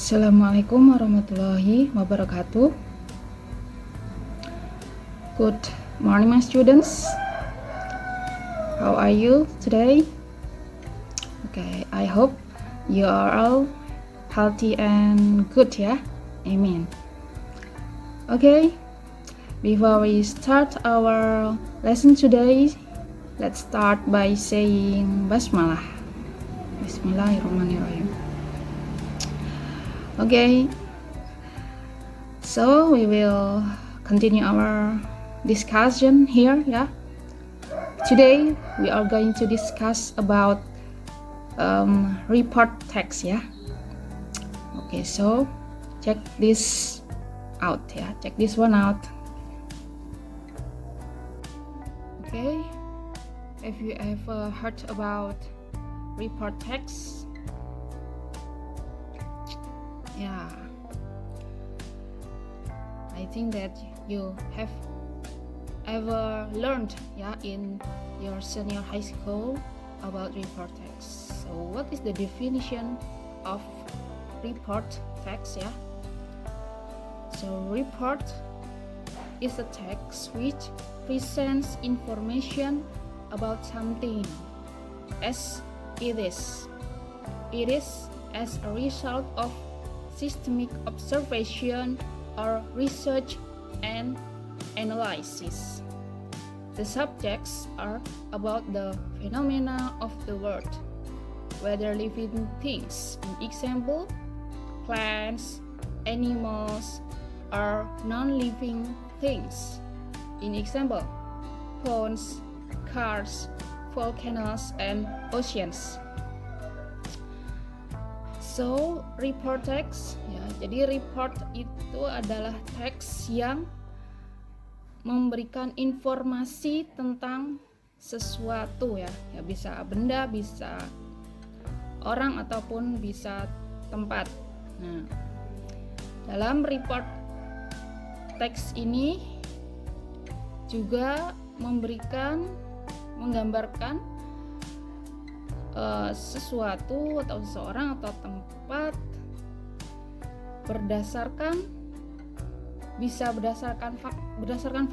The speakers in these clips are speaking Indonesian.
Assalamualaikum warahmatullahi wabarakatuh. Good morning, my students. How are you today? Okay, I hope you are all healthy and good, yeah? Amen. Okay, before we start our lesson today, let's start by saying Basmalah. Bismillahirrahmanirrahim. Okay, so we will continue our discussion here, yeah. Today we are going to discuss about report text, yeah. Okay, so check this out, yeah. Check this one out. Okay, have you ever heard about report text? Yeah, I think that you have ever learned, yeah, in your senior high school about report text. So what is the definition of report text, yeah? So report is a text which presents information about something as it is as a result of systemic observation or research and analysis. The subjects are about the phenomena of the world, whether living things, in example, plants, animals, or non-living things, in example, phones, cars, volcanoes, and oceans. So, report text, ya, jadi report itu adalah teks yang memberikan informasi tentang sesuatu, ya, bisa benda, bisa orang ataupun bisa tempat. Nah, dalam report teks ini juga menggambarkan sesuatu atau seseorang atau tempat berdasarkan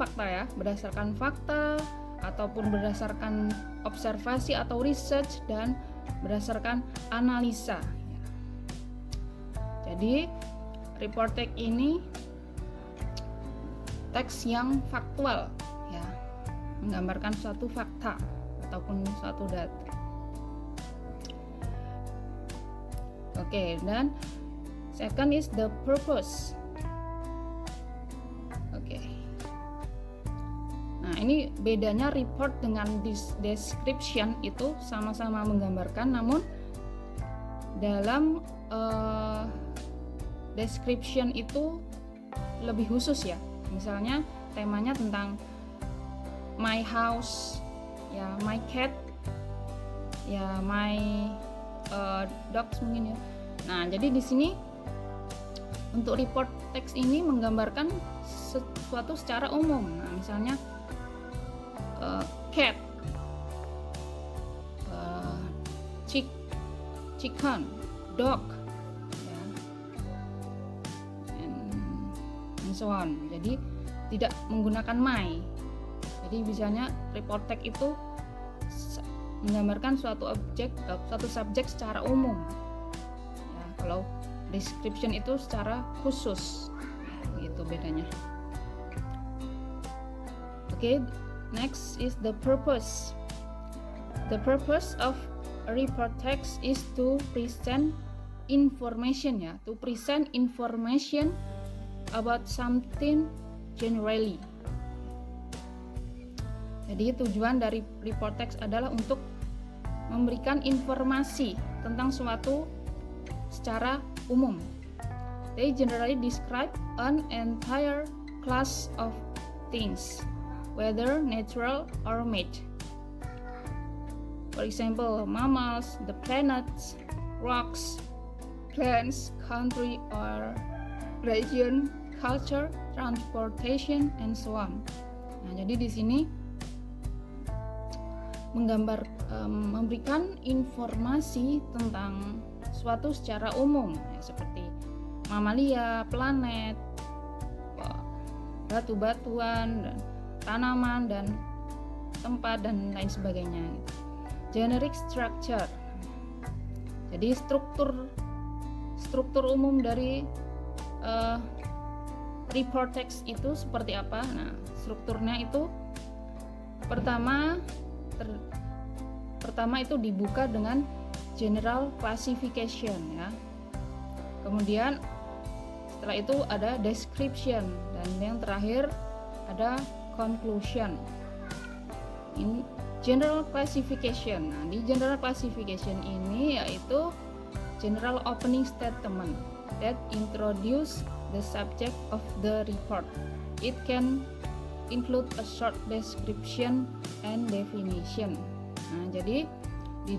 fakta, ya, berdasarkan fakta ataupun berdasarkan observasi atau research dan berdasarkan analisa. Jadi report text ini teks yang faktual, ya, menggambarkan suatu fakta ataupun suatu data. Oke, dan second is the purpose. Oke. Nah, ini bedanya report dengan description itu sama-sama menggambarkan, namun dalam description itu lebih khusus, ya. Misalnya temanya tentang my house, ya, my cat, ya, my dogs mungkin, ya. Nah, jadi di sini untuk report text ini menggambarkan sesuatu secara umum. Nah, misalnya cat, chicken, dog, ya, and so on. Jadi tidak menggunakan my. Jadi misalnya report text itu menggambarkan suatu subjek secara umum, ya, kalau description itu secara khusus, gitu bedanya. Okay, next is the purpose. The purpose of a report text is to present information, ya, to present information about something generally. Jadi tujuan dari report text adalah untuk memberikan informasi tentang suatu secara umum. They generally describe an entire class of things, whether natural or made. For example, mammals, the planets, rocks, plants, country or region, culture, transportation, and so on. Nah, jadi di sini memberikan informasi tentang suatu secara umum, ya, seperti mamalia, planet, batu-batuan, dan tanaman, dan tempat, dan lain sebagainya. Generic structure. Jadi struktur umum dari report text itu seperti apa? Nah, strukturnya itu pertama itu dibuka dengan general classification ya. Kemudian setelah itu ada description, dan yang terakhir ada conclusion. Ini general classification. Nah, di general classification ini yaitu general opening statement that introduce the subject of the report. It can include a short description and definition. Nah, jadi di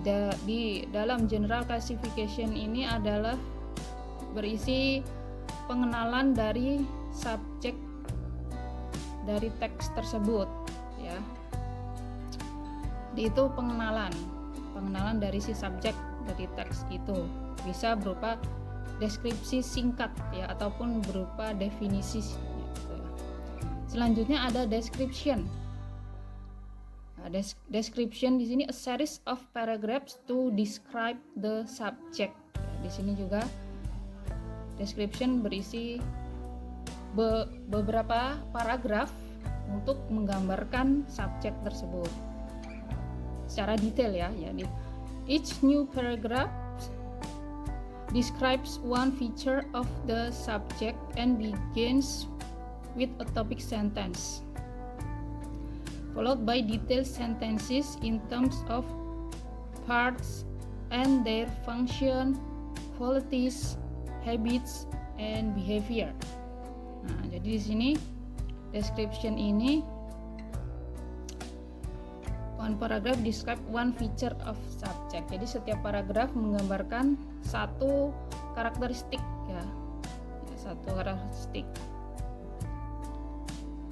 dalam general classification ini adalah berisi pengenalan dari subjek dari teks tersebut ya. Itu pengenalan dari si subjek dari teks itu bisa berupa deskripsi singkat ya, ataupun berupa definisi gitu. Selanjutnya ada description. Nah, description di sini a series of paragraphs to describe the subject. Di sini juga description berisi beberapa paragraf untuk menggambarkan subjek tersebut secara detail ya. Jadi each new paragraph describes one feature of the subject and begins with a topic sentence, followed by detailed sentences in terms of parts and their function, qualities, habits, and behavior. Nah, jadi di sini description ini one paragraph describe one feature of subject. Jadi setiap paragraf menggambarkan satu karakteristik ya, satu karakteristik.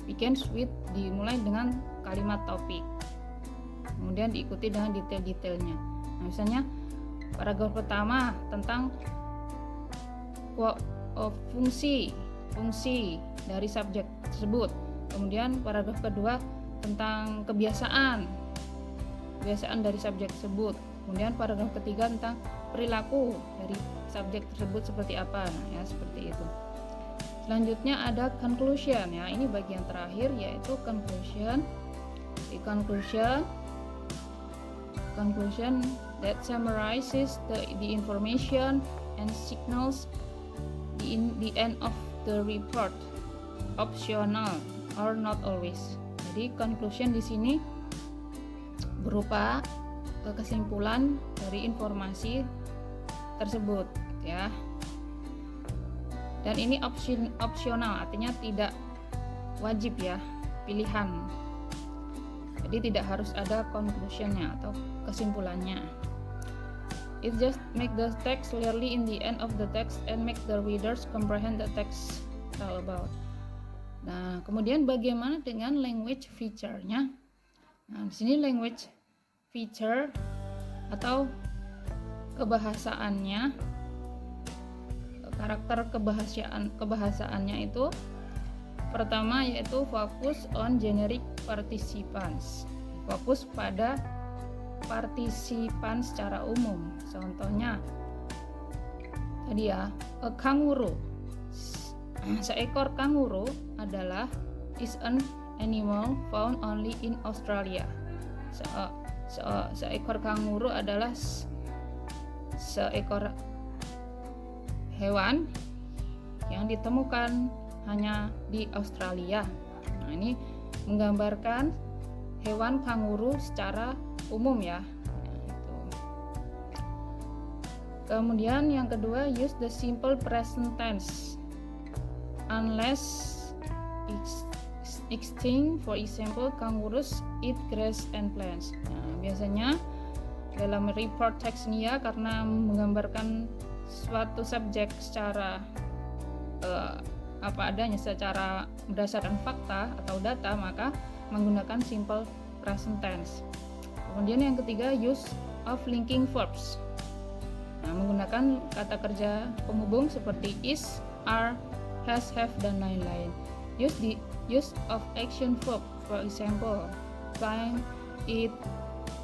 Begins with, dimulai dengan kalimat topik, kemudian diikuti dengan detail-detailnya. Nah, misalnya paragraf pertama tentang fungsi dari subjek tersebut. Kemudian paragraf kedua tentang kebiasaan dari subjek tersebut. Kemudian paragraf ketiga tentang perilaku dari subjek tersebut seperti apa. Nah, ya seperti itu. Selanjutnya ada conclusion ya. Ini bagian terakhir yaitu conclusion. Di conclusion that summarizes the information and signals the end of the report, optional or not always. Jadi conclusion di sini berupa kesimpulan dari informasi tersebut ya. Dan ini opsional, artinya tidak wajib ya, pilihan. Jadi tidak harus ada conclusionnya atau kesimpulannya. It just make the text clearly in the end of the text and make the readers comprehend the text all about. Nah, kemudian bagaimana dengan language feature-nya? Nah, di sini language feature atau kebahasaannya, karakter kebahasaannya itu pertama yaitu focus on generic participants, fokus pada partisipan secara umum. Contohnya tadi ya, a kangaroo, seekor kanguru adalah is an animal found only in Australia. Seekor kanguru adalah seekor hewan yang ditemukan hanya di Australia. Nah, ini menggambarkan hewan kanguru secara umum ya. Kemudian yang kedua, use the simple present tense unless extinct. For example, kangaroos eat grass and plants. Nah, biasanya dalam report text ini ya, karena menggambarkan suatu subjek secara apa adanya, secara berdasarkan fakta atau data, maka menggunakan simple present tense. Kemudian yang ketiga, use of linking verbs. Nah, menggunakan kata kerja penghubung seperti is, are, has, have, dan lain-lain. Use of action verb, for example, climb, eat,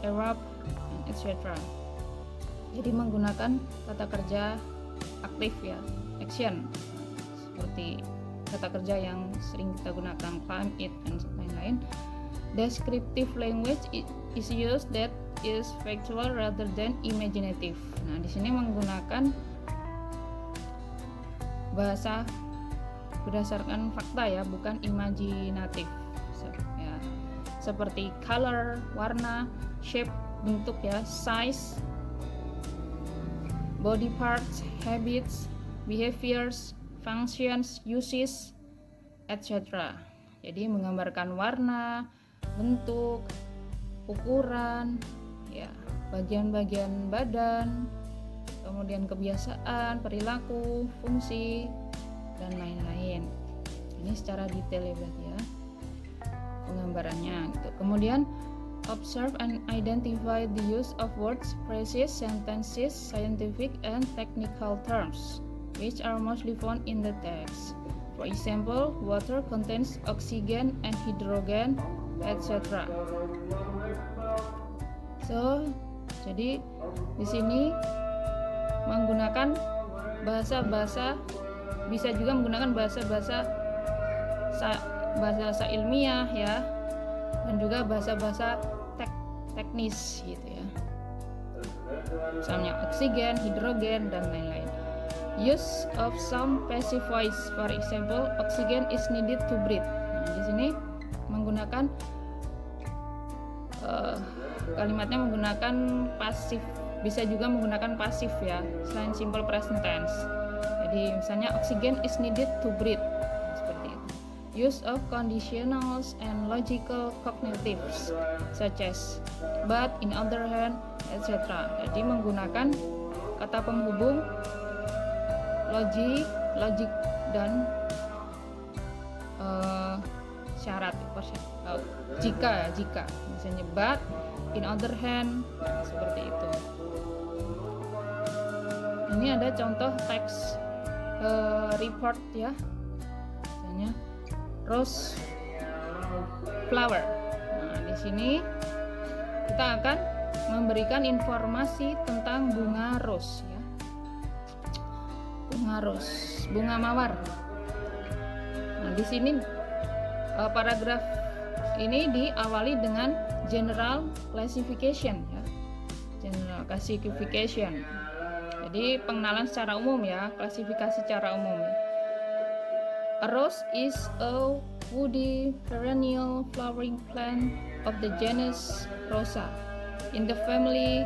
erupt, etc. Jadi menggunakan kata kerja aktif ya, action, seperti kata kerja yang sering kita gunakan, climb, eat, dan lain-lain. Descriptive language is used that is factual rather than imaginative. Nah, di sini menggunakan bahasa berdasarkan fakta ya, bukan imajinatif. Ya, seperti color, warna, shape, bentuk ya, size, body parts, habits, behaviors, functions, uses, etc. Jadi menggambarkan warna, bentuk, ukuran, ya, bagian-bagian badan, kemudian kebiasaan, perilaku, fungsi, dan lain-lain. Ini secara detail ya berarti ya penggambarannya gitu. Kemudian observe and identify the use of words, phrases, sentences, scientific and technical terms which are mostly found in the text. For example, water contains oxygen and hydrogen, etc. So, jadi di sini menggunakan bahasa-bahasa, bisa juga menggunakan bahasa-bahasa ilmiah ya, dan juga bahasa-bahasa teknis gitu ya. Misalnya oksigen, hidrogen, dan lain-lain. Use of some passive voice, for example, oxygen is needed to breathe. Nah, di sini menggunakan kalimatnya menggunakan pasif, bisa juga menggunakan pasif ya, selain simple present tense. Jadi misalnya oxygen is needed to breathe, seperti itu. Use of conditionals and logical cognitives such as but, in other hand, etc. Jadi menggunakan kata penghubung logik dan syarat, jika misalnya but, in other hand, seperti itu. Ini ada contoh teks report ya, misalnya rose flower. Nah, di sini kita akan memberikan informasi tentang bunga rose ya. Bunga mawar. Nah, di sini paragraf ini diawali dengan general classification ya. General classification. Jadi pengenalan secara umum ya, klasifikasi secara umum. A rose is a woody perennial flowering plant of the genus Rosa in the family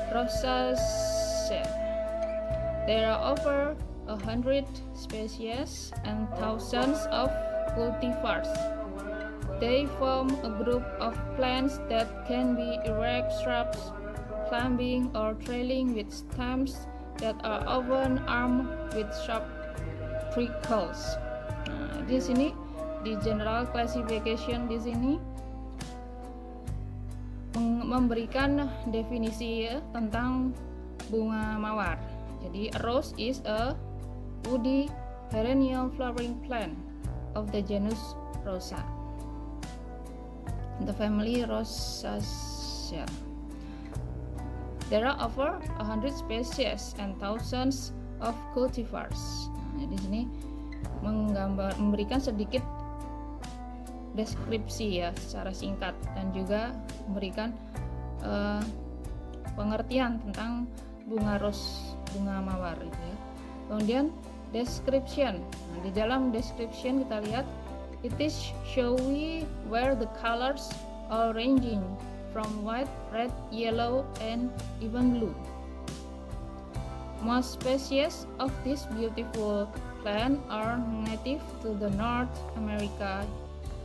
Rosaceae. There are over 100 species and thousands of cultivars. They form a group of plants that can be erect shrubs, climbing or trailing with stems that are often armed with sharp prickles. Nah, di sini di general classification di sini memberikan definisi ya, tentang bunga mawar. Jadi a rose is a woody perennial flowering plant of the genus Rosa, the family Rosaceae. There are over 100 species and thousands of cultivars. Nah, di sini memberikan sedikit deskripsi ya secara singkat, dan juga memberikan pengertian tentang bunga mawar itu ya. Kemudian description. Nah, di dalam description kita lihat it is showy where the colors are ranging from white, red, yellow, and even blue. Most species of this beautiful plant are native to the North America,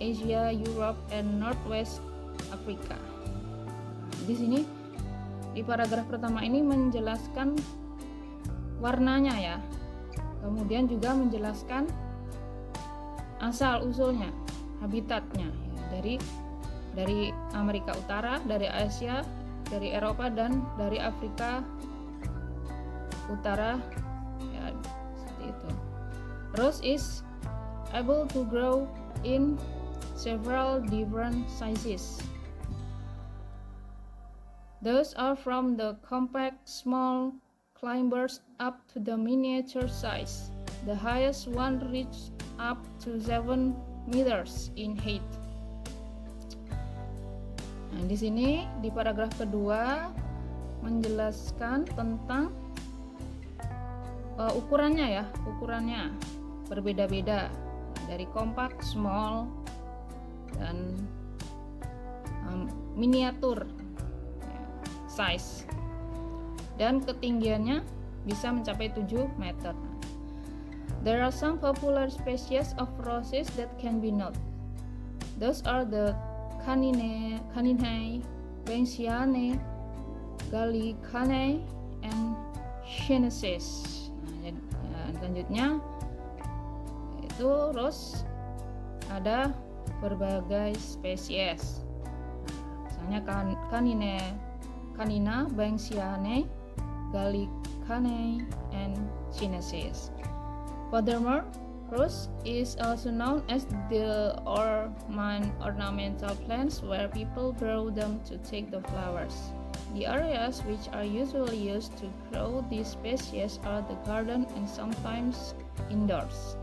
Asia, Europe, and Northwest Africa. Di sini di paragraf pertama ini menjelaskan warnanya ya. Kemudian juga menjelaskan asal usulnya, habitatnya ya, dari Amerika Utara, dari Asia, dari Eropa, dan dari Afrika Utara ya, seperti itu. rose is able to grow in several different sizes. Those are from the compact small climbers up to the miniature size. The highest one reached up to 7 meters in height. Nah, di sini di paragraf kedua menjelaskan tentang ukurannya ya, ukurannya berbeda-beda dari compact, small, dan miniatur size, dan ketinggiannya bisa mencapai 7 meter. There are some popular species of roses that can be noted. Those are the Caninae, Banksianae, Gallicanae, and Chinensis. Selanjutnya itu rose ada berbagai spesies. Misalnya Canina, Banksianae, Gallicanae, and Chinensis. Furthermore, rose is also known as the ornamental plants where people grow them to take the flowers. The areas which are usually used to grow these species are the garden and sometimes indoors.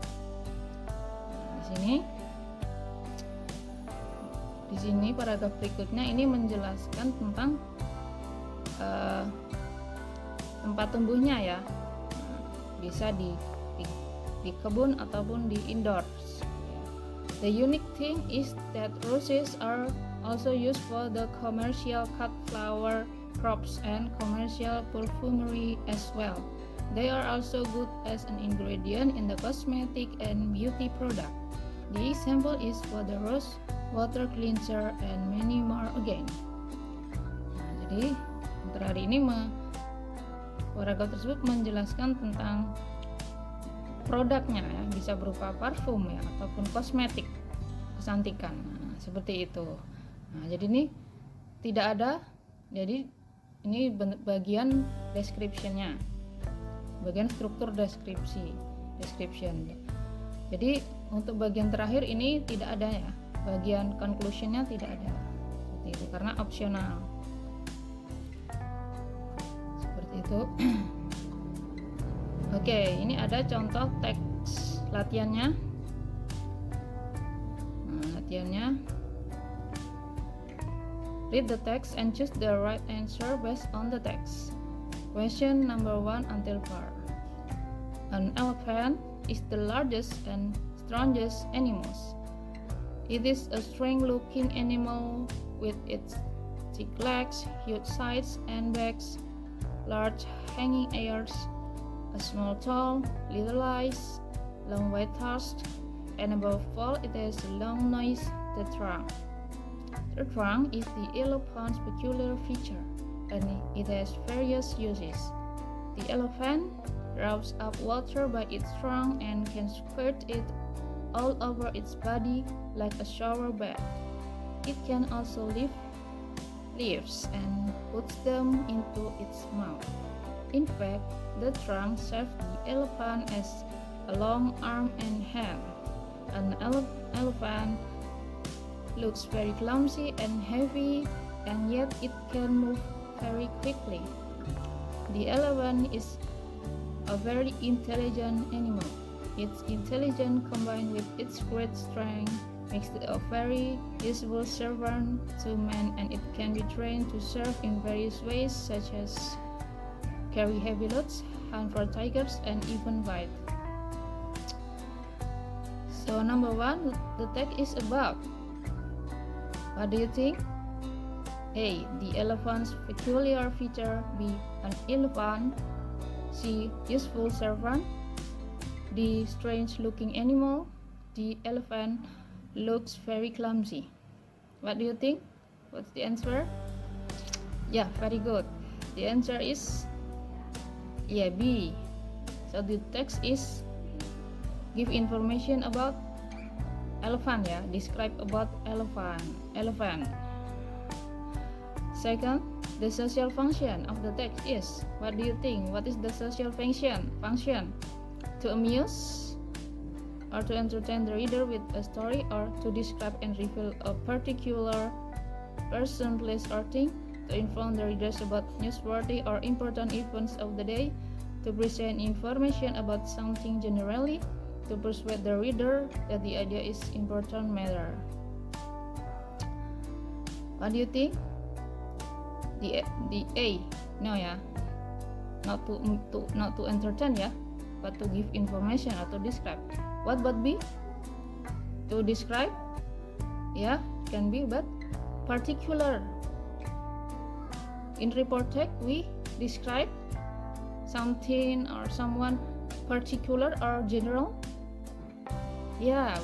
Di sini paragraf berikutnya ini menjelaskan tentang tempat tumbuhnya ya. Bisa di kebun ataupun di indoors. The unique thing is that roses are also used for the commercial cut flower crops and commercial perfumery as well. They are also good as an ingredient in the cosmetic and beauty product. The example is for the rose water cleanser and many more again. Nah, jadi terakhir ini paragraf tersebut menjelaskan tentang produknya ya, bisa berupa parfum ya ataupun kosmetik, kecantikan. Nah, seperti itu. Nah, jadi ini tidak ada, jadi ini bagian description-nya, bagian struktur description. Jadi untuk bagian terakhir ini tidak ada ya, bagian conclusion-nya tidak ada, seperti itu karena opsional. Seperti itu. Oke, ini ada contoh teks latihannya. Nah, latihannya. Read the text and choose the right answer based on the text. Question number 1 until 4. An elephant is the largest and strongest animals. It is a strange-looking animal with its thick legs, huge sides and backs, large hanging ears, a small tail, little eyes, long white tusk, and above all it has a long nose, the trunk. The trunk is the elephant's peculiar feature, and it has various uses. The elephant draws up water by its trunk and can squirt it all over its body like a shower bath. It can also lift leaves and puts them into its mouth. In fact, the trunk serves the elephant as a long arm and hand. An elephant looks very clumsy and heavy, and yet it can move very quickly. The elephant is a very intelligent animal. Its intelligence combined with its great strength makes it a very useful servant to man, and it can be trained to serve in various ways such as carry heavy loads, hunt for tigers, and even fight. So number 1, the text is about. What do you think? A. The elephant's peculiar feature. B. An elephant. C. Useful servant. D. Strange-looking animal. D. Elephant looks very clumsy. What do you think? What's the answer? Yeah, very good. The answer is B. So the text is give information about elephant ya, describe about elephant. Second, the social function of the text is, what do you think? What is the social function? To amuse, or to entertain the reader with a story, or to describe and reveal a particular person, place, or thing, to inform the readers about newsworthy or important events of the day, to present information about something generally, to persuade the reader that the idea is important matter. What do you think? The A, no ya, not to entertain ya, but to give information or to describe. What about B? To describe, yeah, can be, but particular. In report text, we describe something or someone particular or general. Yeah,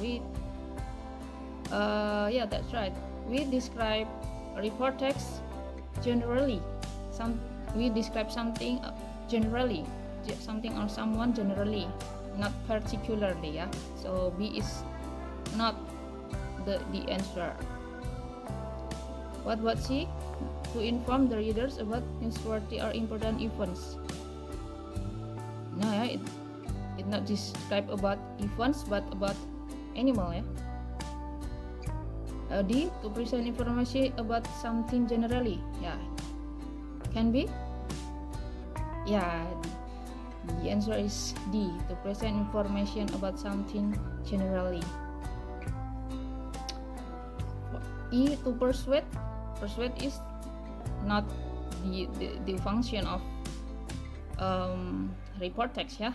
yeah, that's right. We describe report text generally. We describe something generally, something or someone generally, not particularly. Yeah. So B is not the answer. What about C? To inform the readers about newsworthy or important events. No, yeah, it not describe about events but about animal. Yeah. D, to present information about something generally. Yeah, can be. Yeah, the answer is D, to present information about something generally. E, to persuade. Persuade is not the function of report text. Yeah.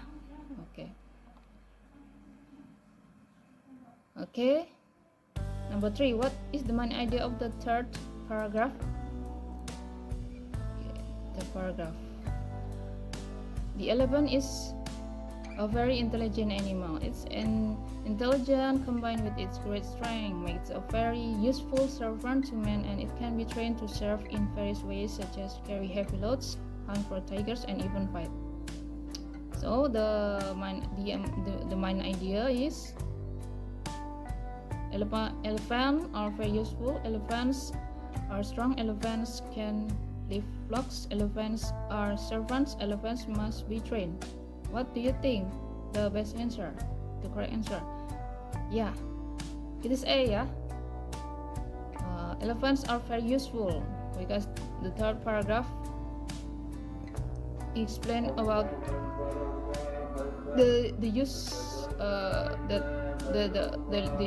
Okay. Number 3, what is the main idea of the third paragraph? The paragraph. The elephant is a very intelligent animal. It's an intelligent combined with its great strength makes a very useful servant to man, and it can be trained to serve in various ways, such as carry heavy loads, hunt for tigers, and even fight. So the main idea is elephants are very useful. Elephants are strong. Elephants can lead flocks. Elephants are servants. Elephants must be trained. What do you think? The best answer, the correct answer? Yeah, it is A. Yeah. Elephants are very useful because the third paragraph explain about the use the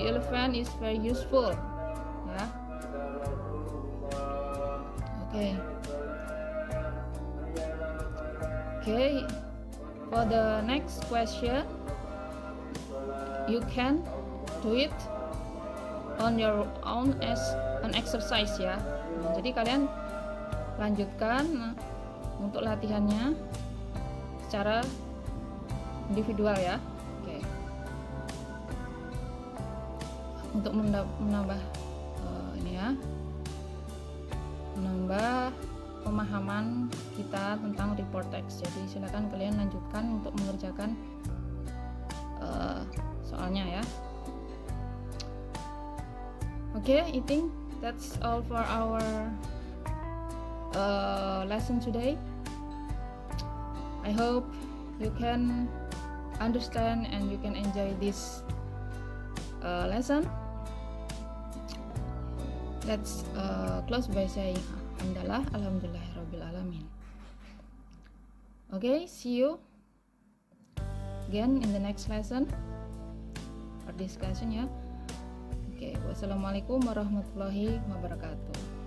elephant is very useful. Yeah. Okay. For the next question, you can do it on your own as an exercise ya. Nah, jadi kalian lanjutkan untuk latihannya secara individual ya. Oke. Untuk menambah ini ya, menambah pemahaman kita tentang report text. Jadi silakan kalian lanjutkan untuk mengerjakan soalnya ya. Okay, I think that's all for our lesson today. I hope you can understand and you can enjoy this lesson. Let's close by saying Alhamdulillah Alamin. Okay, see you again in the next lesson or discussion ya. Okay, wassalamualaikum warahmatullahi wabarakatuh.